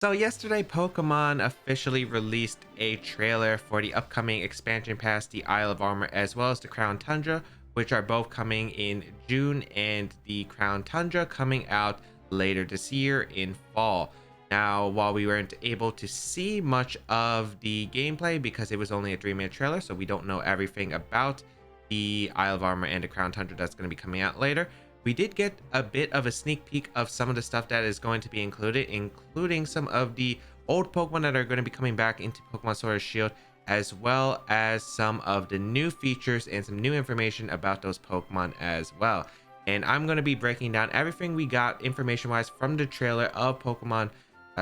So yesterday, Pokemon officially released a trailer for the upcoming expansion pass, the Isle of Armor, as well as the Crown Tundra, which are both coming in June, and the Crown Tundra coming out later this year in fall. Now, while we weren't able to see much of the gameplay because it was only a 3-minute trailer, so we don't know everything about the Isle of Armor and the Crown Tundra that's going to be coming out later, we did get a bit of a sneak peek of some of the stuff that is going to be included, including some of the old Pokemon that are going to be coming back into Pokemon Sword and Shield, as well as some of the new features and some new information about those Pokemon as well. And I'm going to be breaking down everything we got information-wise from the trailer of Pokemon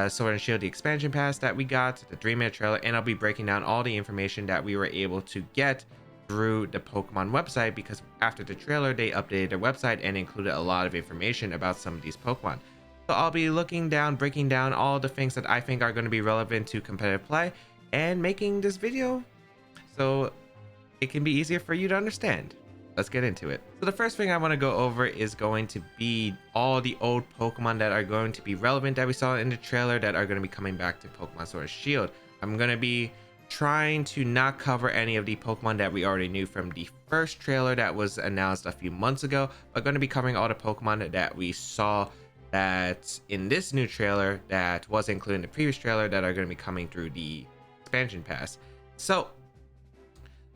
Sword and Shield, the expansion pass that we got, the 3-minute trailer, and I'll be breaking down all the information that we were able to get through the Pokemon website, because after the trailer they updated their website and included a lot of information about some of these Pokemon. So I'll be breaking down all the things that I think are going to be relevant to competitive play and making this video so it can be easier for you to understand. Let's get into it. So the first thing I want to go over is going to be all the old Pokemon that are going to be relevant that we saw in the trailer that are going to be coming back to Pokemon Sword and Shield. I'm going to be trying to not cover any of the Pokemon that we already knew from the first trailer that was announced a few months ago, but going to be covering all the Pokemon that we saw that in this new trailer that was included in the previous trailer that are going to be coming through the expansion pass. So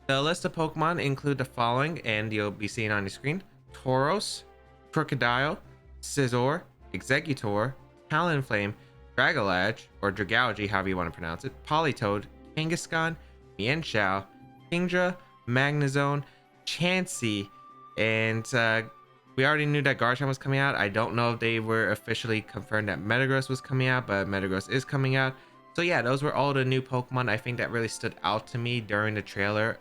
the list of Pokemon include the following, and you'll be seeing on the screen: Tauros, Crocodile, Scizor, Exeggutor, Talonflame, Dragalge, or Dragalge, however you want to pronounce it, Politoed, Kangaskhan, Mienshao, Kingdra, Magnezone, Chansey, and we already knew that Garchomp was coming out. I don't know if they were officially confirmed that Metagross was coming out, but Metagross is coming out. So yeah, those were all the new Pokemon I think that really stood out to me during the trailer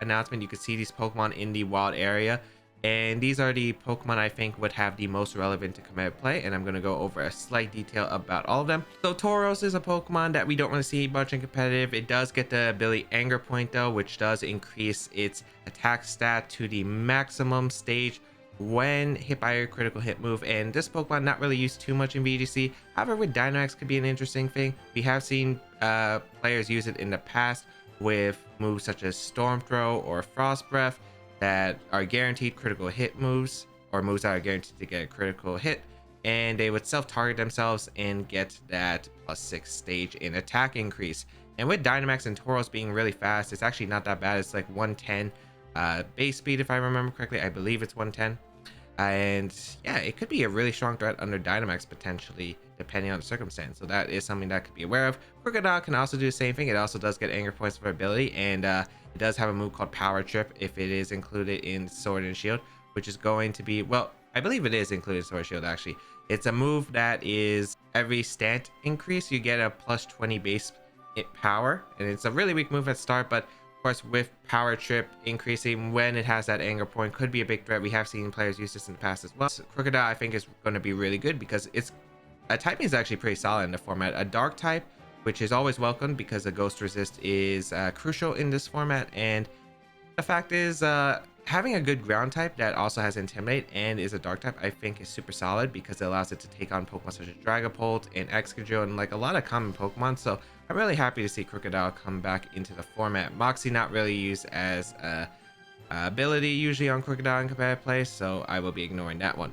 announcement. You could see these Pokemon in the wild area, and these are the Pokemon I think would have the most relevant to competitive play, and I'm going to go over a slight detail about all of them. So Tauros is a Pokemon that we don't really see much in competitive. It does get the ability Anger Point though, which does increase its attack stat to the maximum stage when hit by a critical hit move, and this Pokemon not really used too much in VGC. However, with Dynamax could be an interesting thing. We have seen players use it in the past with moves such as Storm Throw or Frost Breath that are guaranteed critical hit moves, or moves that are guaranteed to get a critical hit, and they would self-target themselves and get that +6 stage in attack increase. And with Dynamax and Tauros being really fast, it's actually not that bad. It's like 110 base speed, if I remember correctly. I believe it's 110. And yeah, it could be a really strong threat under Dynamax potentially, depending on the circumstance. So that is something that could be aware of. Crocodile can also do the same thing. It also does get anger points for ability, and it does have a move called Power Trip if it is included in Sword and Shield, which is going to be, well, I believe it is included in Sword and Shield actually. It's a move that is every stat increase, you get a +20 base hit power, and it's a really weak move at start, but course, with Power Trip increasing when it has that anger point could be a big threat. We have seen players use this in the past as well. So Crocodile I think is going to be really good because its typing is actually pretty solid in the format. A dark type, which is always welcome because the ghost resist is crucial in this format, and the fact is having a good ground type that also has Intimidate and is a dark type I think is super solid because it allows it to take on Pokemon such as Dragapult and Excadrill and like a lot of common Pokemon. So I'm really happy to see Crocodile come back into the format. Moxie not really used as a ability usually on Crocodile in competitive play, so I will be ignoring that one.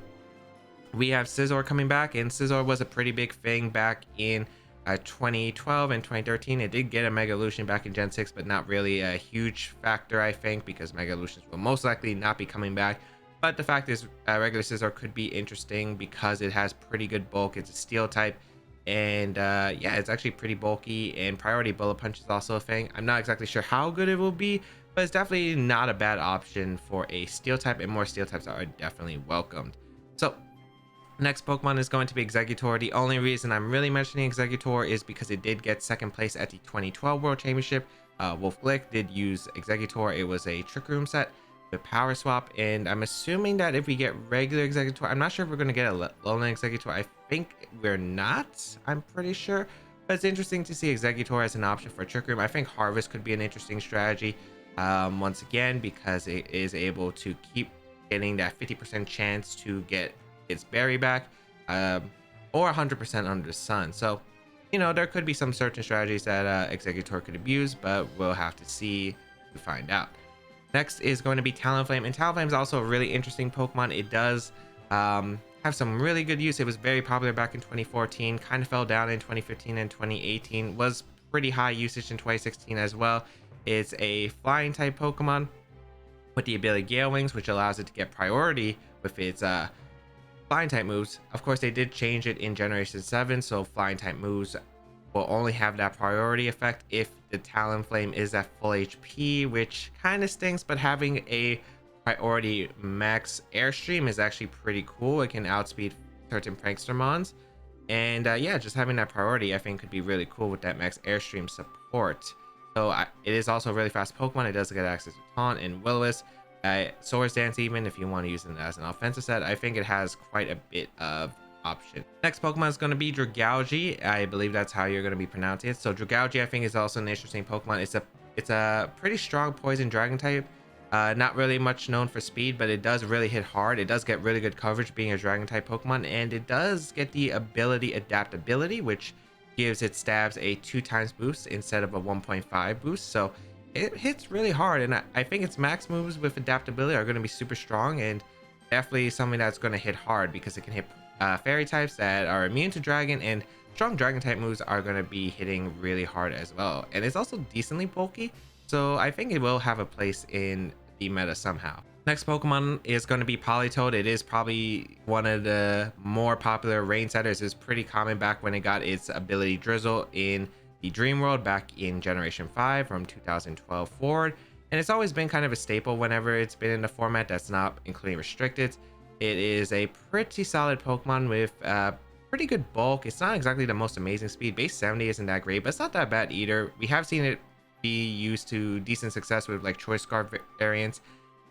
We have Scizor coming back, and Scizor was a pretty big thing back in 2012 and 2013. It did get a Mega Evolution back in Gen 6, but not really a huge factor, I think, because Mega Evolutions will most likely not be coming back. But the fact is, regular Scizor could be interesting because it has pretty good bulk. It's a steel type, and yeah, it's actually pretty bulky, and priority bullet punch is also a thing. I'm not exactly sure how good it will be, but it's definitely not a bad option for a steel type, and more steel types are definitely welcomed. So next Pokemon is going to be Exeggutor. The only reason I'm really mentioning Exeggutor is because it did get second place at the 2012 World Championship. Wolf Glick did use Exeggutor. It was a Trick Room set with Power Swap, and I'm assuming that if we get regular Exeggutor, I'm not sure if we're going to get a Lona Exeggutor. I think we're not. I'm pretty sure. But it's interesting to see Exeggutor as an option for Trick Room. I think Harvest could be an interesting strategy once again because it is able to keep getting that 50% chance to get its berry back, or 100% under the sun. So you know, there could be some certain strategies that Executor could abuse, but we'll have to see to find out. Next is going to be Talonflame, and Talonflame is also a really interesting Pokemon. It does have some really good use. It was very popular back in 2014, kind of fell down in 2015 and 2018, was pretty high usage in 2016 as well. It's a flying type Pokemon with the ability Gale Wings, which allows it to get priority with its flying type moves. Of course, they did change it in Generation 7, so flying type moves will only have that priority effect if the Talonflame is at full HP, which kind of stinks, but having a priority max airstream is actually pretty cool. It can outspeed certain Prankstermons. And yeah, just having that priority I think could be really cool with that max airstream support. So it is also a really fast Pokemon. It does get access to Taunt and Will-O-Wisp. Swords Dance, even if you want to use it as an offensive set, I think it has quite a bit of option. Next Pokemon is going to be Dragalge. I believe that's how you're going to be pronouncing it. So Dragalge I think is also an interesting Pokemon. It's a pretty strong poison dragon type. Not really much known for speed, but it does really hit hard. It does get really good coverage being a dragon type Pokemon, and it does get the ability Adaptability, which gives its stabs a 2x boost instead of a 1.5 boost. So it hits really hard, and I think its max moves with adaptability are going to be super strong, and definitely something that's going to hit hard because it can hit fairy types that are immune to dragon, and strong dragon type moves are going to be hitting really hard as well. And it's also decently bulky, so I think it will have a place in the meta somehow. Next Pokemon is going to be Politoed. It is probably one of the more popular rain setters. It's pretty common back when it got its ability Drizzle in the Dream World back in Generation 5 from 2012 forward. And it's always been kind of a staple whenever it's been in the format that's not including restricted. It is a pretty solid Pokemon with pretty good bulk. It's not exactly the most amazing speed. Base 70 isn't that great, but it's not that bad either. We have seen it be used to decent success with like Choice Scarf variants,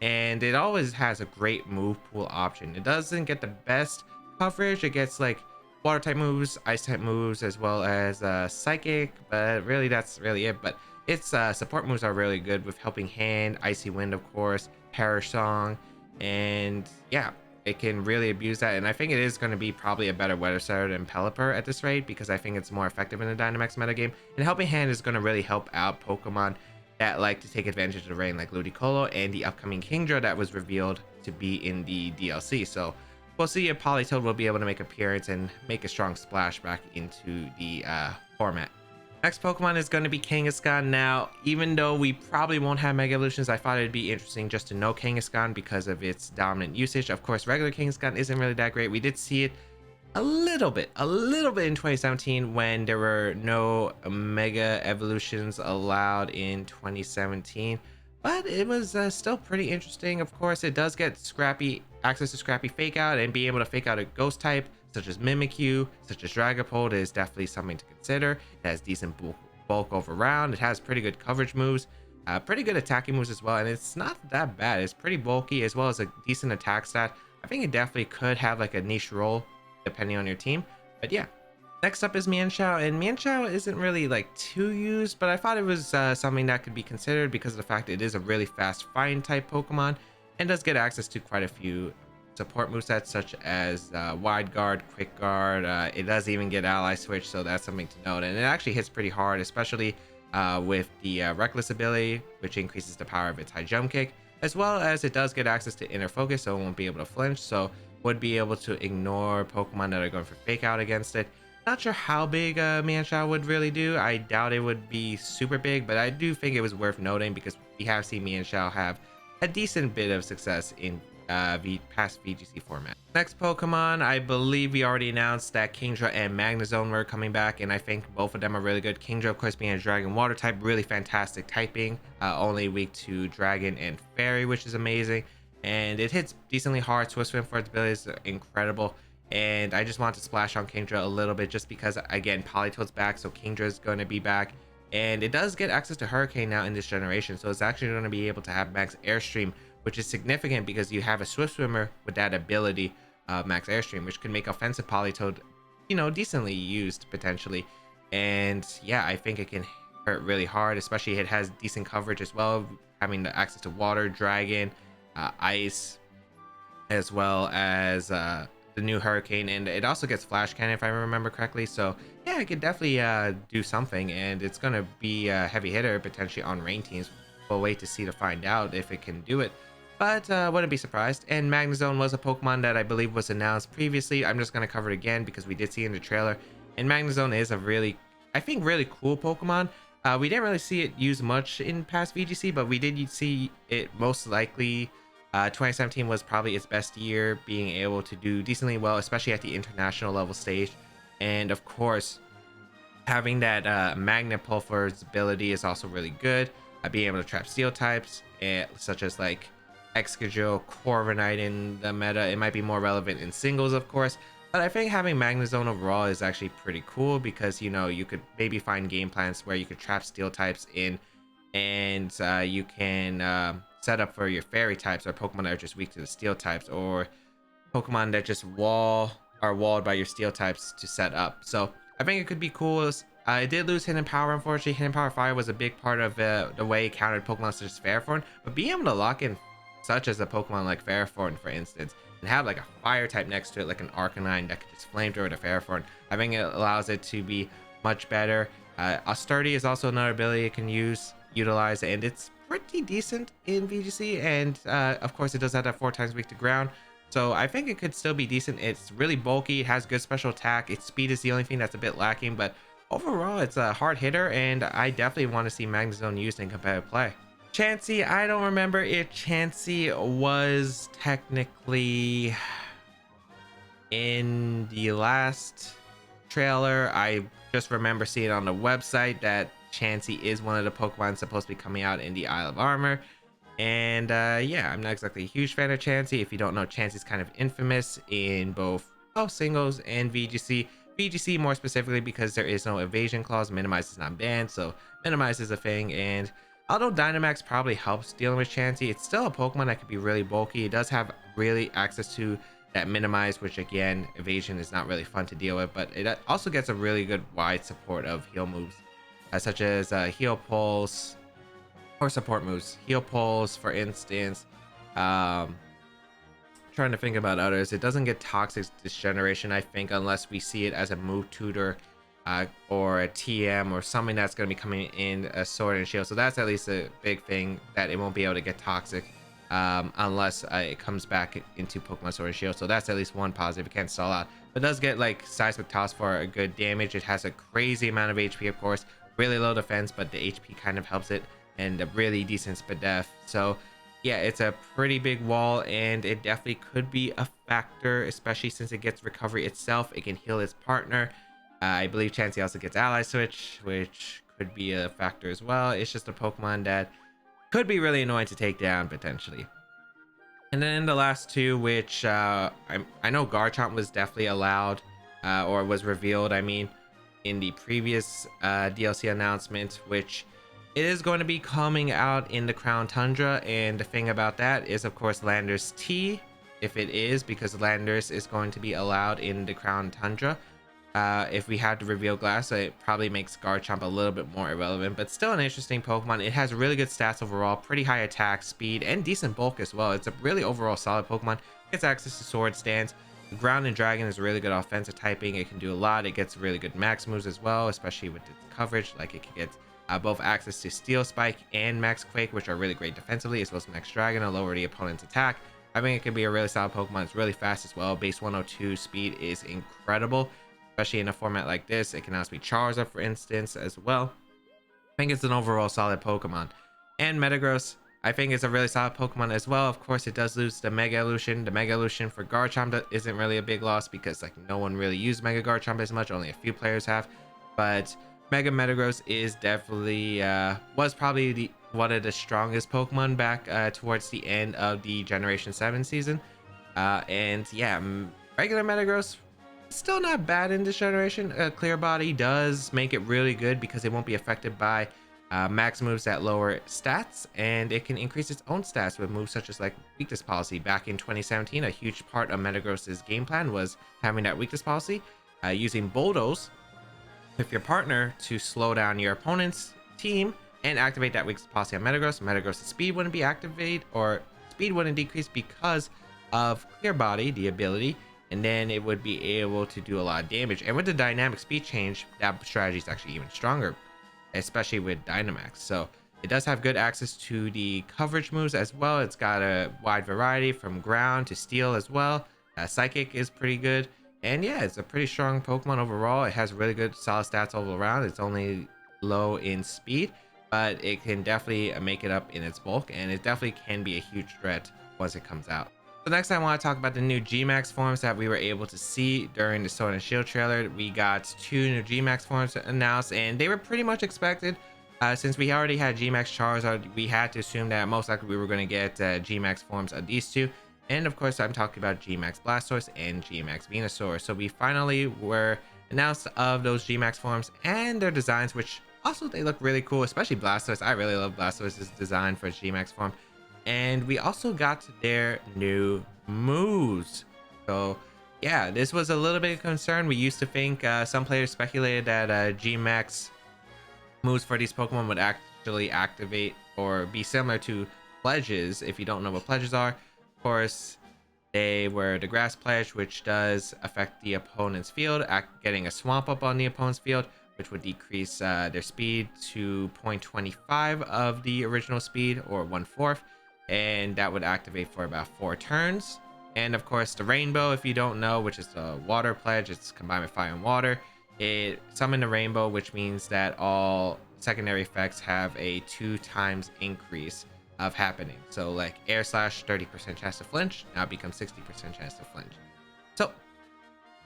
and it always has a great move pool option. It doesn't get the best coverage. It gets like water type moves, ice type moves, as well as psychic, but really that's really it. But its support moves are really good with Helping Hand, Icy Wind, of course, Perish Song, and yeah, it can really abuse that. And I think it is going to be probably a better weather setter than Pelipper at this rate, because I think it's more effective in the Dynamax metagame. And Helping Hand is going to really help out Pokemon that like to take advantage of the rain, like Ludicolo and the upcoming Kingdra that was revealed to be in the DLC. So we'll see if Politoed will be able to make an appearance and make a strong splash back into the format. Next Pokemon is going to be Kangaskhan. Now, even though we probably won't have Mega Evolutions, I thought it'd be interesting just to know Kangaskhan because of its dominant usage. Of course, regular Kangaskhan isn't really that great. We did see it a little bit in 2017 when there were no Mega Evolutions allowed in 2017. But it was still pretty interesting. Of course, it does get access to Scrappy Fake Out, and being able to fake out a ghost type such as Mimikyu, such as Dragapult is definitely something to consider. It has decent bulk over round. It has pretty good coverage moves, pretty good attacking moves as well, and it's not that bad. It's pretty bulky as well as a decent attack stat. I think it definitely could have like a niche role depending on your team. But yeah. Next up is Mienshao, and Mienshao isn't really like too used, but I thought it was something that could be considered because of the fact that it is a really fast fighting type Pokemon and does get access to quite a few support movesets such as Wide Guard, Quick Guard. It does even get Ally Switch, so that's something to note. And it actually hits pretty hard, especially with the Reckless ability, which increases the power of its high jump kick, as well as it does get access to Inner Focus, so it won't be able to flinch, so would be able to ignore Pokemon that are going for Fake Out against it. Not sure how big Mienshao would really do. I doubt it would be super big, but I do think it was worth noting because we have seen Mienshao have a decent bit of success in past VGC format. Next Pokemon, I believe we already announced that Kingdra and Magnezone were coming back, and I think both of them are really good. Kingdra, of course, being a Dragon Water type, really fantastic typing, only weak to Dragon and Fairy, which is amazing, and it hits decently hard. Swift Swim for its abilities is incredible. And I just want to splash on Kingdra a little bit just because, again, Politoed's back, so Kingdra is going to be back. And it does get access to Hurricane now in this generation, so it's actually going to be able to have Max Airstream, which is significant because you have a Swift Swimmer with that ability, Max Airstream, which can make offensive Politoed, you know, decently used potentially. And yeah, I think it can hurt really hard, especially it has decent coverage as well, having the access to Water, Dragon, Ice, as well as the new Hurricane, and it also gets Flash Cannon if I remember correctly. So yeah, it could definitely do something, and it's gonna be a heavy hitter potentially on rain teams. We'll wait to see to find out if it can do it, but wouldn't be surprised. And Magnezone was a Pokemon that I believe was announced previously. I'm just gonna cover it again because we did see it in the trailer, and Magnezone is a really, I think, really cool Pokemon. We didn't really see it used much in past VGC, but we did see it most likely. 2017 was probably its best year, being able to do decently well, especially at the international level stage. And of course, having that Magnet Pulver's ability is also really good. Being able to trap steel types, such as like Excadrill, Corviknight in the meta. It might be more relevant in singles, of course. But I think having Magnezone overall is actually pretty cool because, you know, you could maybe find game plans where you could trap steel types in, and you can set up for your fairy types or Pokemon that are just weak to the steel types, or Pokemon that just are walled by your steel types to set up. So I think it could be cool. I did lose Hidden Power, unfortunately. Hidden Power Fire was a big part of the way it countered Pokemon such as Ferrothorn, but being able to lock in such as a Pokemon like Ferrothorn, for instance, and have like a fire type next to it, like an Arcanine that could just flamethrower to Ferrothorn, I think it allows it to be much better. Sturdy is also another ability it can utilize, and it's pretty decent in VGC, and of course it does have that 4 times weak to ground, so I think it could still be decent. It's really bulky, it has good special attack, its speed is the only thing that's a bit lacking, but overall it's a hard hitter, and I definitely want to see Magnezone used in competitive play. Chansey, I don't remember if Chansey was technically in the last trailer. I just remember seeing on the website that Chansey is one of the Pokemon supposed to be coming out in the Isle of Armor. And yeah, I'm not exactly a huge fan of Chansey. If you don't know, Chansey's kind of infamous in both singles and VGC. VGC more specifically because there is no evasion clause. Minimize is not banned, so minimize is a thing. And although Dynamax probably helps dealing with Chansey, it's still a Pokemon that could be really bulky. It does have really access to that minimize, which again, evasion is not really fun to deal with, but it also gets a really good wide support of heal moves, such as heal pulse, or support moves. Heal pulse, for instance. Trying to think about others. It doesn't get toxic this generation, I think, unless we see it as a move tutor or a TM or something that's going to be coming in a Sword and Shield. So that's at least a big thing, that it won't be able to get toxic unless it comes back into Pokemon Sword and Shield. So that's at least one positive. It can't stall out. But it does get like Seismic Toss for a good damage. It has a crazy amount of HP, of course. Really low defense, but the HP kind of helps it, and a really decent Spadef. So yeah, it's a pretty big wall, and it definitely could be a factor, especially since it gets recovery itself. It can heal its partner. I believe Chansey also gets ally switch, which could be a factor as well. It's just a Pokemon that could be really annoying to take down potentially. And then the last two, which I know Garchomp was definitely allowed or was revealed, I mean, in the previous DLC announcement, which it is going to be coming out in the Crown Tundra. And the thing about that is, of course, Landorus T, if it is, because Landorus is going to be allowed in the Crown Tundra. If we had to reveal Glass, it probably makes Garchomp a little bit more irrelevant, but still an interesting Pokemon. It has really good stats overall, pretty high attack, speed, and decent bulk as well. It's a really overall solid Pokemon. It gets access to Sword Stance. Ground and Dragon is really good offensive typing. It can do a lot. It gets really good max moves as well, especially with its coverage. Like, it can get both access to Steel Spike and Max Quake, which are really great defensively, as well as Max Dragon to lower the opponent's attack. I think it could be a really solid Pokemon. It's really fast as well. Base 102 speed is incredible, especially in a format like this. It can also be Charizard, for instance, as well. I think it's an overall solid Pokemon. And Metagross, I think, is a really solid Pokemon as well. Of course, it does lose the Mega Evolution. The Mega Evolution for Garchomp isn't really a big loss because, like, no one really used Mega Garchomp as much. Only a few players have. But Mega Metagross is definitely was probably one of the strongest Pokemon back towards the end of the Generation 7 season. And yeah, regular Metagross still not bad in this generation. Clear Body does make it really good because it won't be affected by max moves that lower stats, and it can increase its own stats with moves such as like Weakness Policy. Back in 2017, a huge part of Metagross's game plan was having that Weakness Policy, using Bulldoze with your partner to slow down your opponent's team and activate that Weakness Policy on Metagross. Metagross's speed wouldn't be activated, or speed wouldn't decrease because of Clear Body, the ability, and then it would be able to do a lot of damage. And with the dynamic speed change, that strategy is actually even stronger, especially with Dynamax. So it does have good access to the coverage moves as well. It's got a wide variety from ground to steel as well. Psychic is pretty good. And yeah, it's a pretty strong Pokemon overall. It has really good solid stats all around. It's only low in speed, but it can definitely make it up in its bulk, and it definitely can be a huge threat once it comes out. So next I want to talk about the new Gmax forms that we were able to see during the Sword and Shield trailer. We got 2 new Gmax forms announced, and they were pretty much expected. Since we already had Gmax Charizard, we had to assume that most likely we were going to get Gmax forms of these 2. And of course, I'm talking about Gmax Blastoise and Gmax-Venusaur. So we finally were announced of those Gmax forms and their designs, which also they look really cool, especially Blastoise. I really love Blastoise's design for its Gmax form. And we also got their new moves. So yeah, this was a little bit of concern. We used to think, some players speculated that Gmax moves for these Pokemon would actually activate or be similar to pledges. If you don't know what pledges are, of course, they were the grass pledge, which does affect the opponent's field, getting a swamp up on the opponent's field, which would decrease their speed to 0.25 of the original speed, or 1/4, and that would activate for about 4 turns. And of course, the rainbow, if you don't know, which is the water pledge, it's combined with fire and water. It summoned the rainbow, which means that all secondary effects have a 2 times increase of happening. So like air slash, 30% chance to flinch, now it becomes 60% chance to flinch. So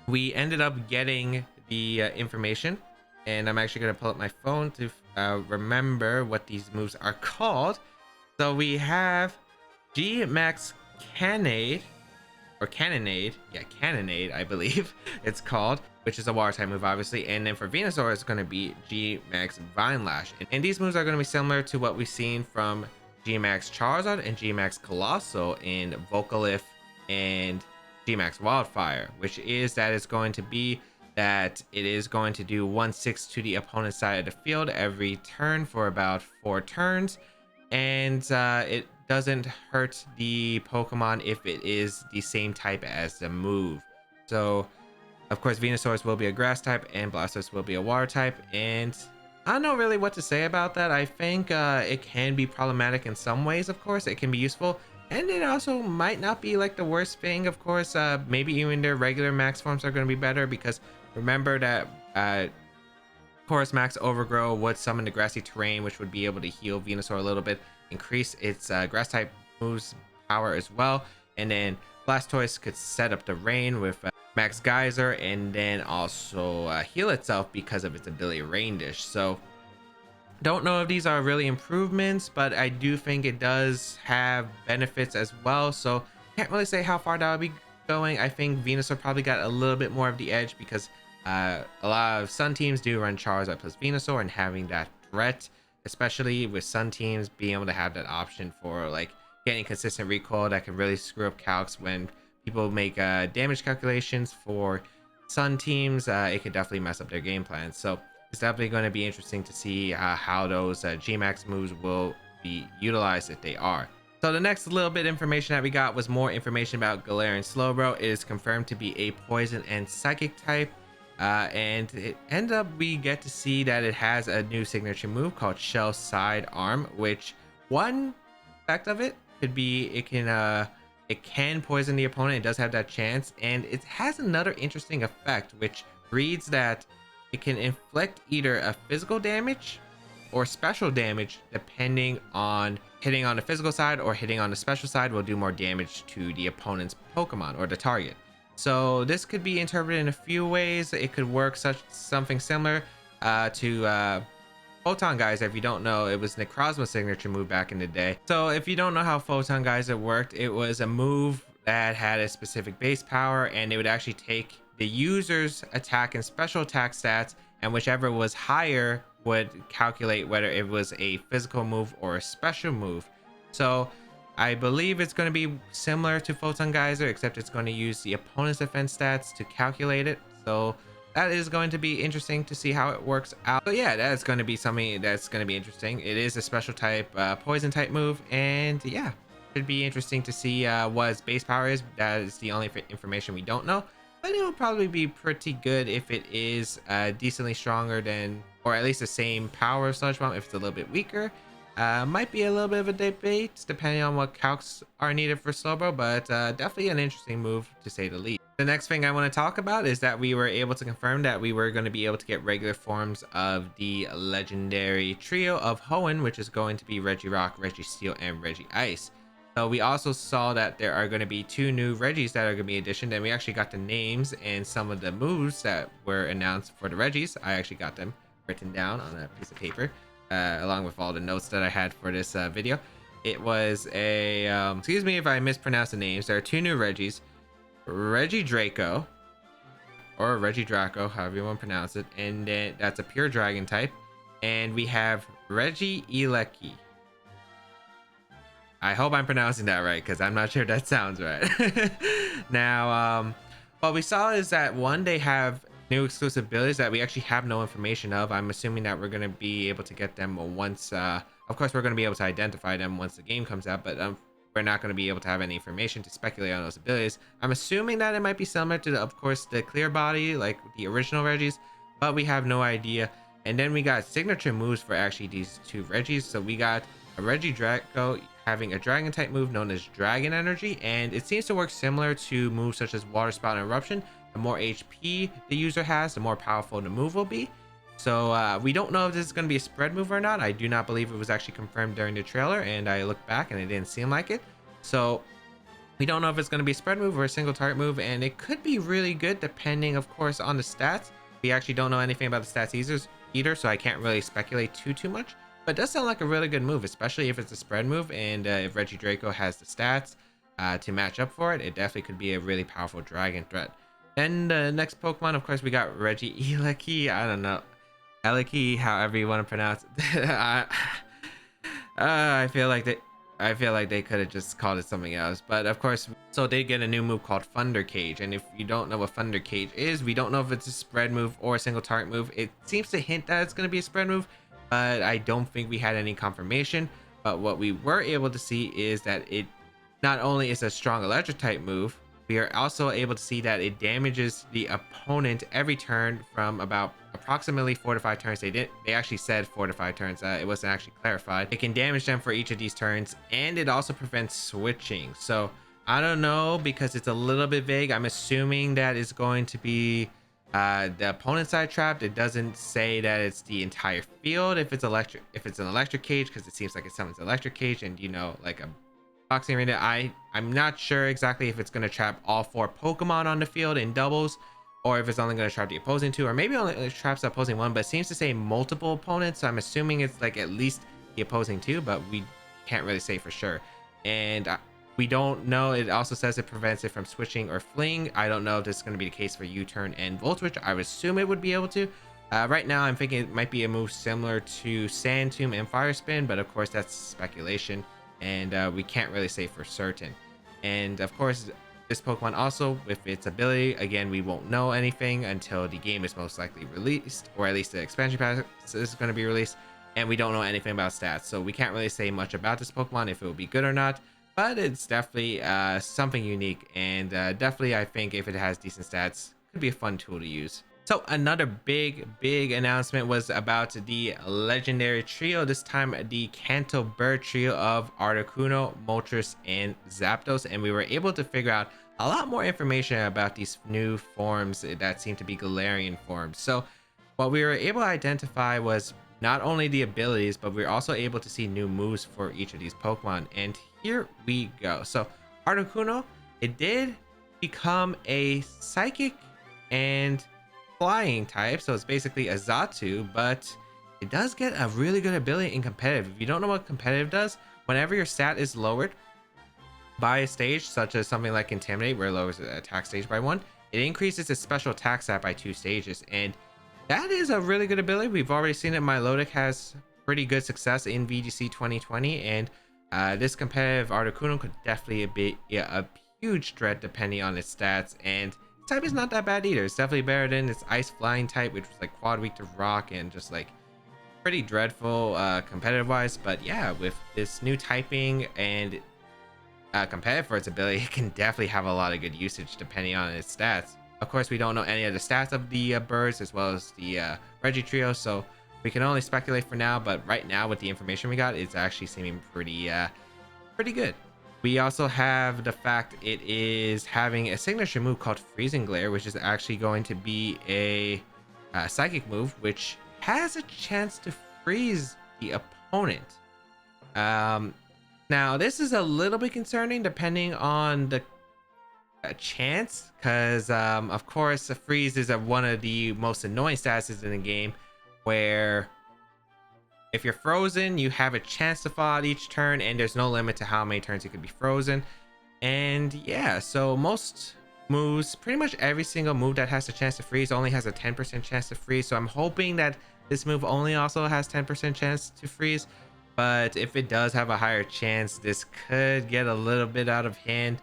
we ended up getting the information, and I'm actually going to pull up my phone to remember what these moves are called. So we have Gmax Cannonade, or Cannonade, yeah, Cannonade, I believe it's called, which is a water type move, obviously. And then for Venusaur, it's going to be Gmax Vine Lash. And these moves are going to be similar to what we've seen from Gmax Charizard and Gmax Colossal in Vocalith and Gmax Wildfire, which is that it's going to be that it is going to do 1/6 to the opponent's side of the field every turn for about 4 turns. And it doesn't hurt the Pokemon if it is the same type as the move. So of course, Venusaur will be a grass type and Blastoise will be a water type, and I don't know really what to say about that. I think it can be problematic in some ways. Of course, it can be useful, and it also might not be like the worst thing. Of course, maybe even their regular max forms are going to be better, because remember that Chorus Max Overgrow would summon the grassy terrain, which would be able to heal Venusaur a little bit, increase its grass type moves power as well. And then Blastoise could set up the rain with Max Geyser, and then also heal itself because of its ability Rain Dish. So don't know if these are really improvements, but I do think it does have benefits as well. So can't really say how far that would be going. I think Venusaur probably got a little bit more of the edge, because a lot of Sun teams do run Charizard plus Venusaur, and having that threat, especially with Sun teams, being able to have that option for like getting consistent recoil, that can really screw up calcs when people make damage calculations for Sun teams. It could definitely mess up their game plan. So it's definitely going to be interesting to see how those Gmax moves will be utilized, if they are. So the next little bit of information that we got was more information about Galarian Slowbro. It is confirmed to be a poison and psychic type. And it ended up, we get to see that it has a new signature move called Shell Side Arm, which one effect of it could be it can poison the opponent. It does have that chance, and it has another interesting effect, which reads that it can inflict either a physical damage or special damage, depending on hitting on the physical side or hitting on the special side will do more damage to the opponent's Pokemon or the target. So this could be interpreted in a few ways. It could work something similar to Photon Geyser. If you don't know, it was Necrozma's signature move back in the day. So if you don't know how Photon Geyser worked, it was a move that had a specific base power, and it would actually take the user's attack and special attack stats, and whichever was higher would calculate whether it was a physical move or a special move. So I believe it's going to be similar to Photon Geyser, except it's going to use the opponent's defense stats to calculate it. So that is going to be interesting to see how it works out. But yeah, that's going to be something that's going to be interesting. It is a special type poison type move, and yeah, it'd be interesting to see what its base power is. That is the only information we don't know. but it will probably be pretty good if it is decently stronger than, or at least the same power of Sludge Bomb. If it's a little bit weaker, might be a little bit of a debate depending on what calcs are needed for Slowbro, but definitely an interesting move to say the least. The next thing I want to talk about is that we were able to confirm that we were going to be able to get regular forms of the legendary trio of Hoenn, which is going to be Regirock, Registeel, and Regice. So we also saw that there are going to be 2 new Regis that are going to be additioned, and we actually got the names and some of the moves that were announced for the Regis. I actually got them written down on a piece of paper, along with all the notes that I had for this video. It was a, excuse me if I mispronounce the names. There are 2 new Regis, Regidraco, or Regidraco, however you want to pronounce it, and then that's a pure dragon type. And we have Regieleki. I hope I'm pronouncing that right, because I'm not sure if that sounds right. Now, what we saw is that one, they have new exclusive abilities that we actually have no information of. I'm assuming that we're going to be able to get them once, of course, we're going to be able to identify them once the game comes out, but we're not going to be able to have any information to speculate on those abilities. I'm assuming that it might be similar to, of course, the clear body, like the original Regis, but we have no idea. And then we got signature moves for actually these 2 Regis. So we got a Regidraco having a dragon type move known as Dragon Energy, and it seems to work similar to moves such as Water Spout and Eruption. The more HP the user has, the more powerful the move will be. So we don't know if this is going to be a spread move or not. I do not believe it was actually confirmed during the trailer, and I looked back and it didn't seem like it. So we don't know if it's going to be a spread move or a single target move, and it could be really good depending, of course, on the stats. We actually don't know anything about the stats either, so I can't really speculate too much. But it does sound like a really good move, especially if it's a spread move, and if Regidraco has the stats to match up for it, it definitely could be a really powerful dragon threat. Then the next Pokemon, of course, we got Regieleki. I don't know, Eleki, however you want to pronounce it. I feel like they could have just called it something else, but of course, so they get a new move called Thunder Cage. And if you don't know what Thunder Cage is, we don't know if it's a spread move or a single target move. It seems to hint that it's going to be a spread move, but I don't think we had any confirmation. But what we were able to see is that it not only is a strong electric type move, we are also able to see that it damages the opponent every turn from about approximately 4 to 5 turns. They actually said 4 to 5 turns. It wasn't actually clarified. It can damage them for each of these turns, and it also prevents switching. So I don't know, because it's a little bit vague. I'm assuming that it's going to be the opponent side trapped. It doesn't say that it's the entire field if it's an electric cage, because it seems like it's someone's electric cage, and you know, like a boxing arena, I'm not sure exactly if it's going to trap all 4 Pokemon on the field in doubles, or if it's only going to trap the opposing 2, or maybe only traps the opposing 1, but it seems to say multiple opponents, so I'm assuming it's like at least the opposing 2, but we can't really say for sure. And we don't know. It also says it prevents it from switching or fleeing. I don't know if this is going to be the case for U-turn and Volt Switch. I would assume it would be able to. Right now I'm thinking it might be a move similar to Sand Tomb and Fire Spin, but of course that's speculation, and we can't really say for certain. And of course, this Pokemon also, with its ability, again, we won't know anything until the game is most likely released, or at least the expansion pass is going to be released, and we don't know anything about stats, so we can't really say much about this Pokemon, if it will be good or not. But it's definitely something unique, and definitely I think if it has decent stats, could be a fun tool to use. So another big announcement was about the legendary trio, this time the Canto Bird trio of Articuno, Moltres, and Zapdos, and we were able to figure out a lot more information about these new forms that seem to be Galarian forms. So what we were able to identify was not only the abilities, but we were also able to see new moves for each of these Pokemon, and here we go. So Articuno, it did become a psychic and flying type, so it's basically a Xatu, but it does get a really good ability in competitive. If you don't know what competitive does, whenever your stat is lowered by a stage, such as something like Intimidate, where it lowers the attack stage by 1, it increases its special attack stat by 2 stages, and that is a really good ability. We've already seen it. Milotic has pretty good success in VGC 2020, and this competitive Articuno could definitely be a huge threat depending on its stats, and type is not that bad either. It's definitely better than its ice flying type, which was like quad weak to rock and just like pretty dreadful competitive wise. But yeah, with this new typing and competitive for its ability, it can definitely have a lot of good usage depending on its stats. Of course, we don't know any of the stats of the birds as well as the Reggie trio, so we can only speculate for now. But right now, with the information we got, it's actually seeming pretty good. We also have the fact it is having a signature move called Freezing Glare, which is actually going to be a psychic move, which has a chance to freeze the opponent. Now this is a little bit concerning depending on the chance, because of course a freeze is one of the most annoying statuses in the game, where if you're frozen you have a chance to fall out each turn and there's no limit to how many turns you could be frozen. And yeah, so most moves, pretty much every single move that has a chance to freeze only has a 10% chance to freeze, so I'm hoping that this move only also has 10% chance to freeze. But if it does have a higher chance, this could get a little bit out of hand,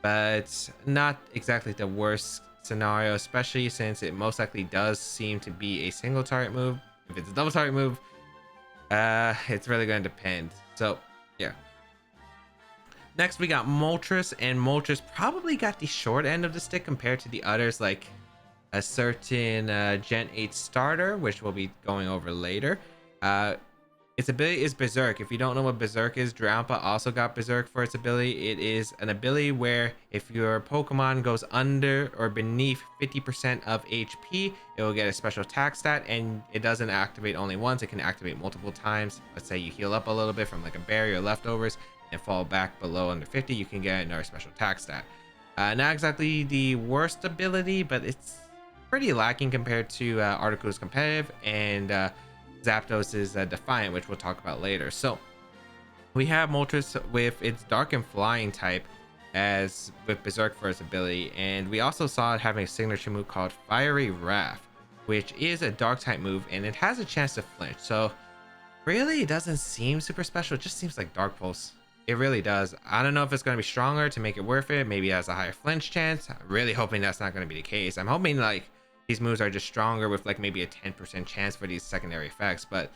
but not exactly the worst scenario, especially since it most likely does seem to be a single target move. If it's a double target move, it's really going to depend. So yeah, next we got Moltres, and Moltres probably got the short end of the stick compared to the others, like a certain Gen 8 starter, which we'll be going over later. Its ability is Berserk. If you don't know what Berserk is, Drampa also got Berserk for its ability. It is an ability where if your Pokemon goes under or beneath 50% of HP, it will get a special attack stat, and it doesn't activate only once. It can activate multiple times. Let's say you heal up a little bit from like a berry or leftovers and fall back below under 50, you can get another special attack stat. Not exactly the worst ability, but it's pretty lacking compared to Articuno's competitive and Zapdos is Defiant, which we'll talk about later. So we have Moltres with its Dark and Flying type as with Berserk for its ability, and we also saw it having a signature move called Fiery Wrath, which is a Dark type move, and it has a chance to flinch. So really, it doesn't seem super special. It just seems like Dark Pulse. It really does. I don't know if it's going to be stronger to make it worth it. Maybe it has a higher flinch chance. I'm really hoping that's not going to be the case. I'm hoping like these moves are just stronger with like maybe a 10% chance for these secondary effects. But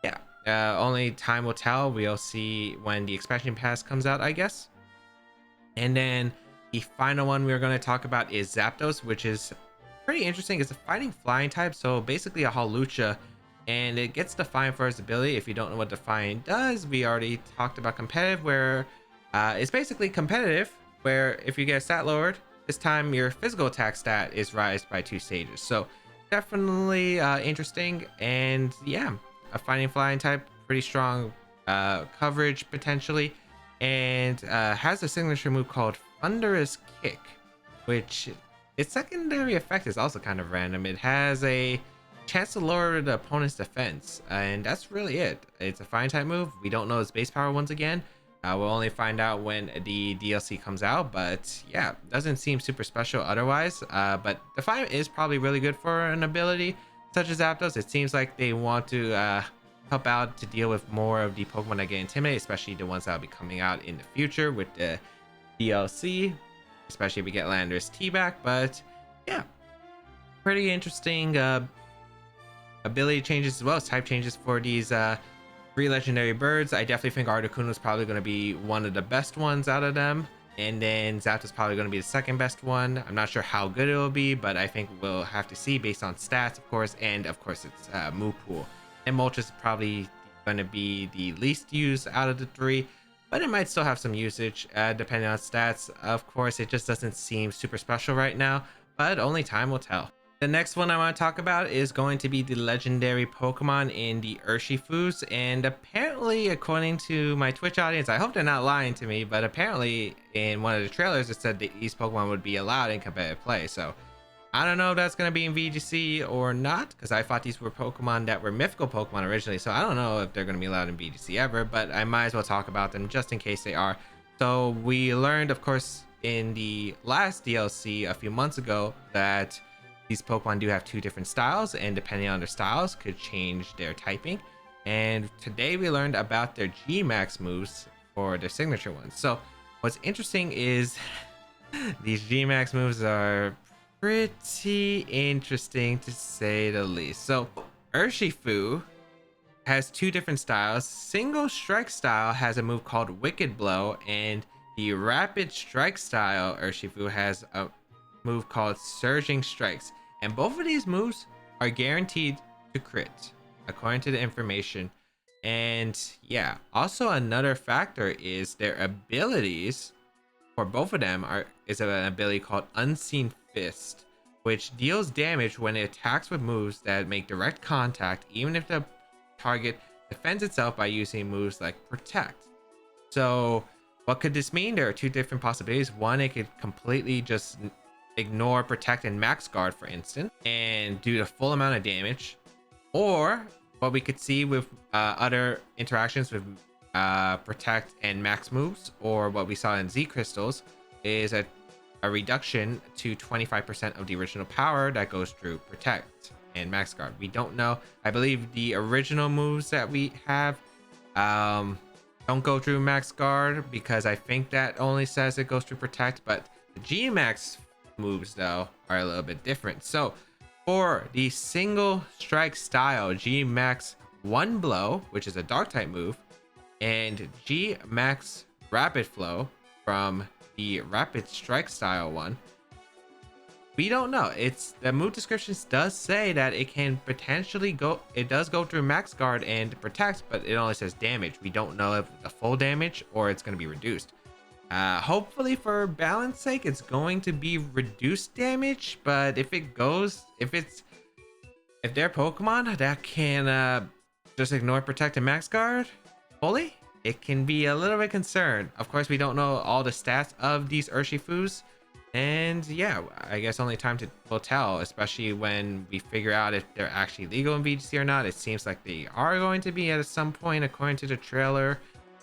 yeah, only time will tell. We'll see when the expansion pass comes out, I guess. And then the final one we're going to talk about is Zapdos, which is pretty interesting. It's a fighting flying type, so basically a Hawlucha, and it gets Defiant for its ability. If you don't know what Defiant does, we already talked about competitive, where it's basically competitive, where if you get a stat lowered, this time your physical attack stat is raised by 2 stages. So definitely interesting. And yeah, a fighting flying type, pretty strong coverage potentially, and has a signature move called Thunderous Kick, which its secondary effect is also kind of random. It has a chance to lower the opponent's defense, and that's really it. It's a fire type move. We don't know its base power once again. We'll only find out when the DLC comes out, but yeah, doesn't seem super special otherwise. But Defiant is probably really good for an ability such as Zapdos. It seems like they want to help out to deal with more of the Pokemon that get intimidated, especially the ones that will be coming out in the future with the DLC, especially if we get Landorus T back. But yeah, pretty interesting ability changes as well as type changes for these 3 legendary birds. I definitely think Articuno is probably going to be one of the best ones out of them, and then Zapdos is probably going to be the second best one. I'm not sure how good it will be, but I think we'll have to see based on stats, of course, and of course its move pool. And Moltres is probably going to be the least used out of the 3, but it might still have some usage depending on stats. Of course, it just doesn't seem super special right now, but only time will tell. The next one I want to talk about is going to be the legendary Pokemon in the Urshifus, and apparently, according to my Twitch audience, I hope they're not lying to me, but apparently in one of the trailers it said that these Pokemon would be allowed in competitive play. So I don't know if that's going to be in VGC or not, because I thought these were Pokemon that were mythical Pokemon originally, so I don't know if they're going to be allowed in VGC ever, but I might as well talk about them just in case they are. So we learned, of course, in the last DLC a few months ago that these Pokemon do have 2 different styles, and depending on their styles could change their typing. And today we learned about their Gmax moves for their signature ones. So what's interesting is these Gmax moves are pretty interesting to say the least. So Urshifu has 2 different styles. Single strike style has a move called Wicked Blow, and the rapid strike style Urshifu has a move called Surging Strikes, and both of these moves are guaranteed to crit according to the information. And yeah, also another factor is their abilities for both of them is an ability called Unseen Fist, which deals damage when it attacks with moves that make direct contact, even if the target defends itself by using moves like Protect. So what could this mean? There are two different possibilities. One, it could completely just ignore Protect and Max Guard, for instance, and do the full amount of damage. Or what we could see with other interactions with Protect and Max moves, or what we saw in Z Crystals, is a reduction to 25% of the original power that goes through Protect and Max Guard. We don't know. I believe the original moves that we have don't go through Max Guard, because I think that only says it goes through Protect, but the Gmax moves though are a little bit different. So for the single strike style Gmax One Blow, which is a dark type move, and Gmax Rapid Flow from the Rapid Strike style one, we don't know. It's the move descriptions does say that it can potentially go, it does go through Max Guard and Protect, but it only says damage. We don't know if the full damage or it's going to be reduced. Hopefully for balance sake it's going to be reduced damage, but if it goes, if they're Pokemon that can just ignore Protect and Max Guard fully, it can be a little bit concerned. Of course, we don't know all the stats of these Urshifus, and yeah, I guess only time will tell, especially when we figure out if they're actually legal in VGC or not. It seems like they are going to be at some point according to the trailer,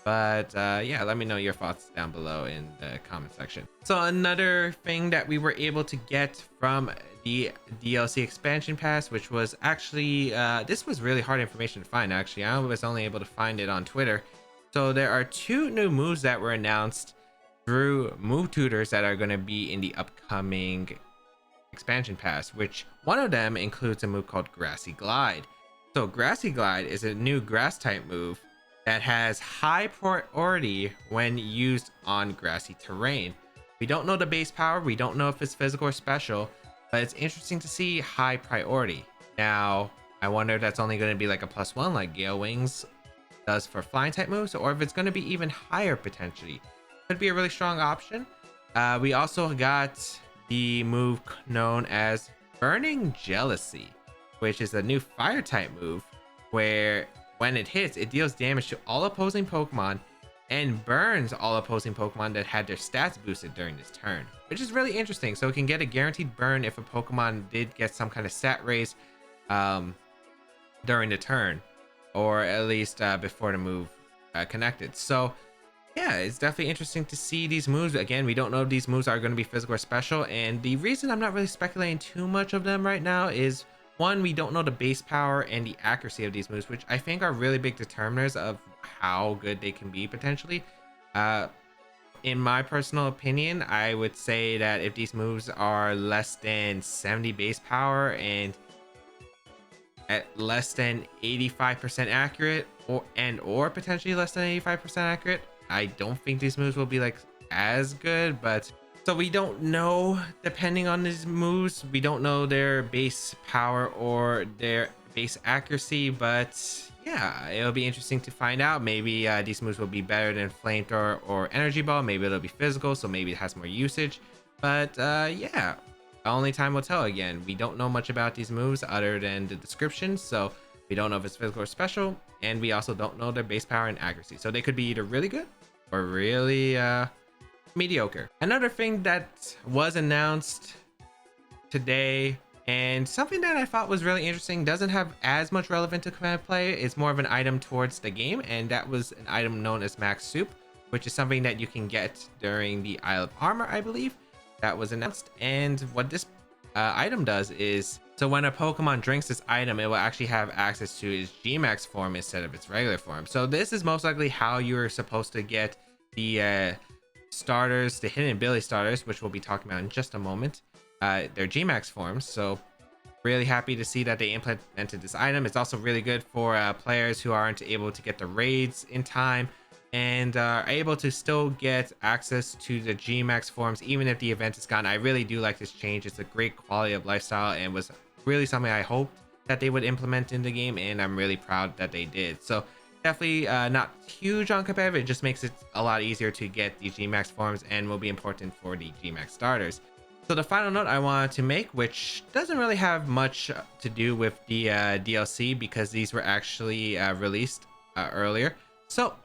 but yeah, let me know your thoughts down below in the comment section. So another thing that we were able to get from the DLC expansion pass, which was actually this was really hard information to find. Actually, I was only able to find it on Twitter. So there are two new moves that were announced through move tutors that are going to be in the upcoming expansion pass, which one of them includes a move called Grassy Glide. So Grassy Glide is a new grass type move that has high priority when used on grassy terrain. We don't know the base power, we don't know if it's physical or special, but it's interesting to see high priority. Now, I wonder if that's only going to be like a +1 like Gale Wings does for flying type moves, or if it's going to be even higher potentially. Could be a really strong option. We also got the move known as Burning Jealousy, which is a new fire type move where when it hits, it deals damage to all opposing Pokemon and burns all opposing Pokemon that had their stats boosted during this turn, which is really interesting. So it can get a guaranteed burn if a Pokemon did get some kind of stat raise during the turn, or at least before the move connected. So yeah, it's definitely interesting to see these moves. Again, we don't know if these moves are going to be physical or special, and the reason I'm not really speculating too much of them right now is, one, we don't know the base power and the accuracy of these moves, which I think are really big determiners of how good they can be potentially. In my personal opinion, I would say that if these moves are less than 70 base power and at less than 85% accurate, or potentially less than 85% accurate, I don't think these moves will be like as good. But so we don't know, depending on these moves, we don't know their base power or their base accuracy, but yeah, it'll be interesting to find out. Maybe these moves will be better than Flamethrower or Energy Ball. Maybe it'll be physical, so maybe it has more usage. But yeah, only time will tell. Again, we don't know much about these moves other than the description, so we don't know if it's physical or special, and we also don't know their base power and accuracy. So they could be either really good or really mediocre. Another thing that was announced today, and something that I thought was really interesting, doesn't have as much relevant to command play, it's more of an item towards the game, and that was an item known as Max Soup, which is something that you can get during the Isle of Armor, I believe. That was announced, and what this item does is, so when a Pokemon drinks this item, it will actually have access to its Gmax form instead of its regular form. So this is most likely how you're supposed to get the starters, the hidden ability starters, which we'll be talking about in just a moment, their Gmax forms. So really happy to see that they implemented this item. It's also really good for players who aren't able to get the raids in time, and are able to still get access to the Gmax forms even if the event is gone. I really do like this change. It's a great quality of lifestyle and was really something I hoped that they would implement in the game, and I'm really proud that they did. So definitely not huge on competitive. It just makes it a lot easier to get the Gmax forms and will be important for the Gmax starters. So the final note I wanted to make, which doesn't really have much to do with the DLC because these were actually released earlier. So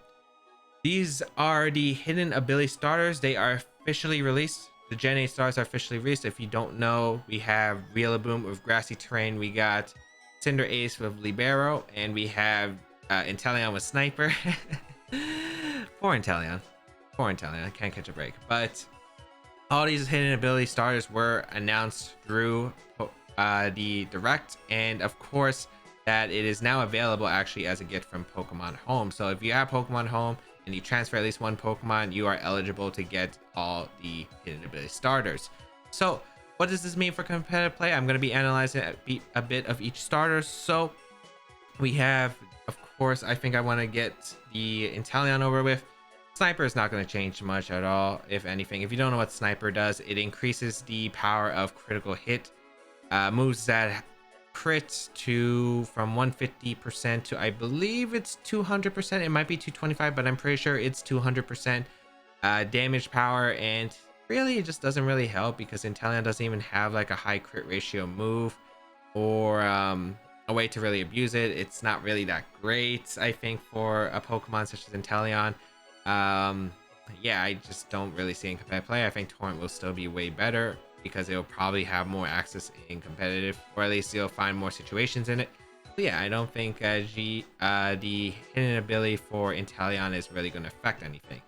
these are the hidden ability starters. They are officially released. The Gen 8 stars are officially released. If you don't know, we have Rillaboom with Grassy Terrain. We got Cinderace with Libero. And we have Inteleon with Sniper. Poor Inteleon. Poor Inteleon. Can't catch a break. But all these hidden ability starters were announced through the Direct. And of course, that it is now available actually as a gift from Pokemon Home. So if you have Pokemon Home and you transfer at least one Pokemon, you are eligible to get all the hidden ability starters. So what does this mean for competitive play? I'm going to be analyzing a bit of each starter. So we have, of course, I think I want to get the Inteleon over with. Sniper is not going to change much at all, if anything. If you don't know what Sniper does, it increases the power of critical hit. Moves that crit to from 150% to, I believe it's 200%. It might be 225, but I'm pretty sure it's 200% damage power. And really, it just doesn't really help because Inteleon doesn't even have like a high crit ratio move or a way to really abuse it. It's not really that great, I think, for a Pokemon such as Inteleon. Yeah, I just don't really see in competitive play. I think Torrent will still be way better because it'll probably have more access in competitive, or at least you'll find more situations in it. So yeah, I don't think the hidden ability for Inteleon is really going to affect anything.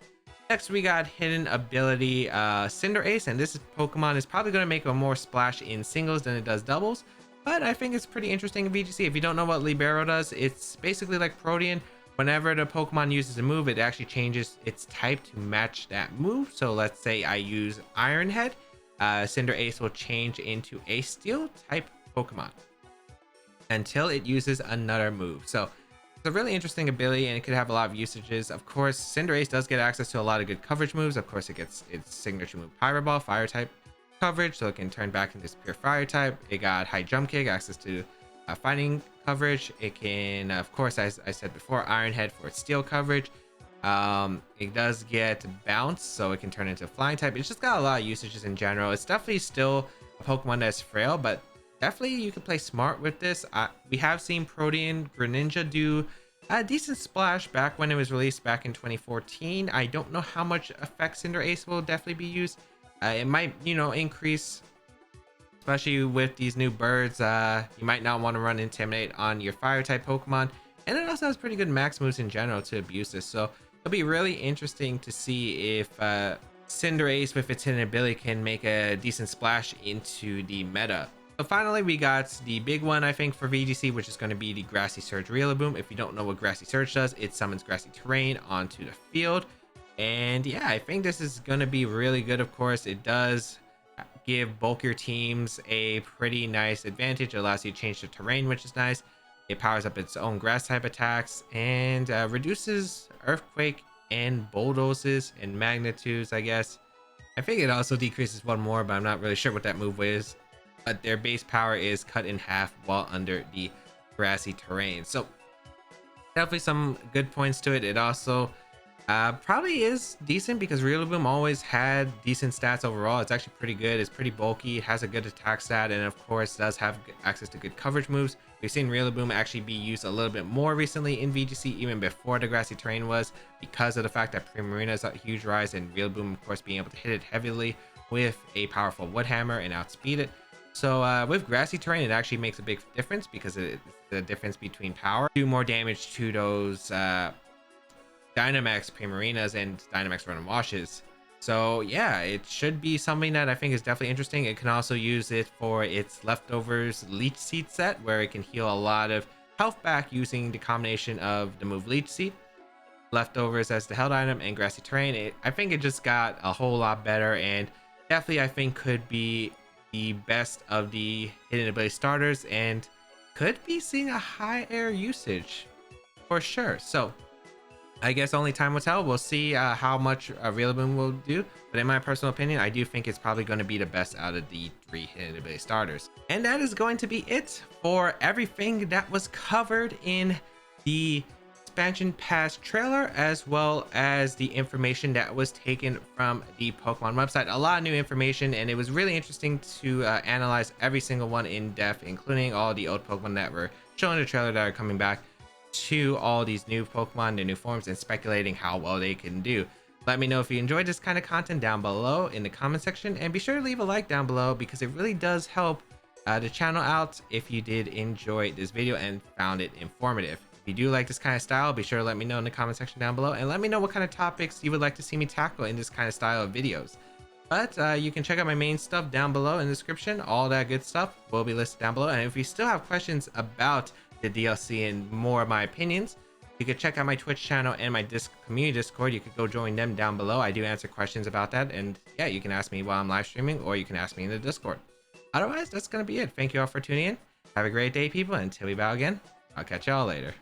Next, we got hidden ability Cinderace, and this Pokemon is probably going to make a more splash in singles than it does doubles, but I think it's pretty interesting in VGC. If you don't know what Libero does, it's basically like Protean. Whenever the Pokemon uses a move, it actually changes its type to match that move. So let's say I use Iron Head, Cinderace will change into a Steel type Pokemon until it uses another move. So it's a really interesting ability and it could have a lot of usages. Of course, Cinderace does get access to a lot of good coverage moves. Of course, it gets its signature move Pyro Ball, Fire type coverage, so it can turn back into pure Fire type. It got High Jump Kick, access to fighting coverage. It can, of course, as I said before, Iron Head for its Steel coverage. It does get Bounce, so it can turn into Flying type. It's just got a lot of usages in general. It's definitely still a Pokemon that's frail, but definitely you can play smart with this. We have seen Protean Greninja do a decent splash back when it was released back in 2014. I don't know how much effect Cinderace will definitely be used. It might, increase, especially with these new birds. You might not want to run Intimidate on your Fire type Pokemon, and it also has pretty good max moves in general to abuse this. So it'll be really interesting to see if Cinderace with its hidden ability can make a decent splash into the meta. So finally, we got the big one, I think, for VGC, which is going to be the Grassy Surge Rillaboom. If you don't know what Grassy Surge does, it summons Grassy Terrain onto the field. And yeah, I think this is going to be really good. Of course, it does give bulkier teams a pretty nice advantage. It allows you to change the terrain, which is nice. It powers up its own grass type attacks and reduces Earthquake and Bulldozes and Magnitudes, I guess. I think it also decreases one more, but I'm not really sure what that move is. But their base power is cut in half while under the grassy terrain. So definitely some good points to it. It also probably is decent because Rillaboom always had decent stats overall. It's actually pretty good. It's pretty bulky. It has a good attack stat, and of course does have access to good coverage moves. We've seen Rillaboom actually be used a little bit more recently in VGC, even before the grassy terrain was, because of the fact that Primarina is a huge rise, and Rillaboom, of course, being able to hit it heavily with a powerful Wood Hammer and outspeed it. So with grassy terrain, it actually makes a big difference because it's the difference between power. Do more damage to those Dynamax Primarinas and Dynamax Run and Washes. So yeah, it should be something that I think is definitely interesting. It can also use it for its Leftovers Leech Seed set, where it can heal a lot of health back using the combination of the move Leech Seed, Leftovers as the held item, and Grassy Terrain. I think it just got a whole lot better, and definitely I think could be the best of the hidden ability starters and could be seeing a high air usage for sure. So I guess only time will tell. We'll see how much Rillaboom will do. But in my personal opinion, I do think it's probably going to be the best out of the 3 hidden ability starters. And that is going to be it for everything that was covered in the expansion pass trailer, as well as the information that was taken from the Pokemon website. A lot of new information, and it was really interesting to analyze every single one in depth, including all the old Pokemon that were shown in the trailer that are coming back, to all these new Pokemon, the new forms, and speculating how well they can do. Let me know if you enjoyed this kind of content down below in the comment section, and be sure to leave a like down below because it really does help the channel out if you did enjoy this video and found it informative. If you do like this kind of style, be sure to let me know in the comment section down below, and let me know what kind of topics you would like to see me tackle in this kind of style of videos. But you can check out my main stuff down below in the description. All that good stuff will be listed down below, and if you still have questions about the DLC and more of my opinions, you could check out my Twitch channel and my community Discord. You could go join them down below. I do answer questions about that, and yeah, you can ask me while I'm live streaming, or you can ask me in the Discord. Otherwise, that's gonna be it. Thank you all for tuning in. Have a great day, people, and until we bow again, I'll catch y'all later.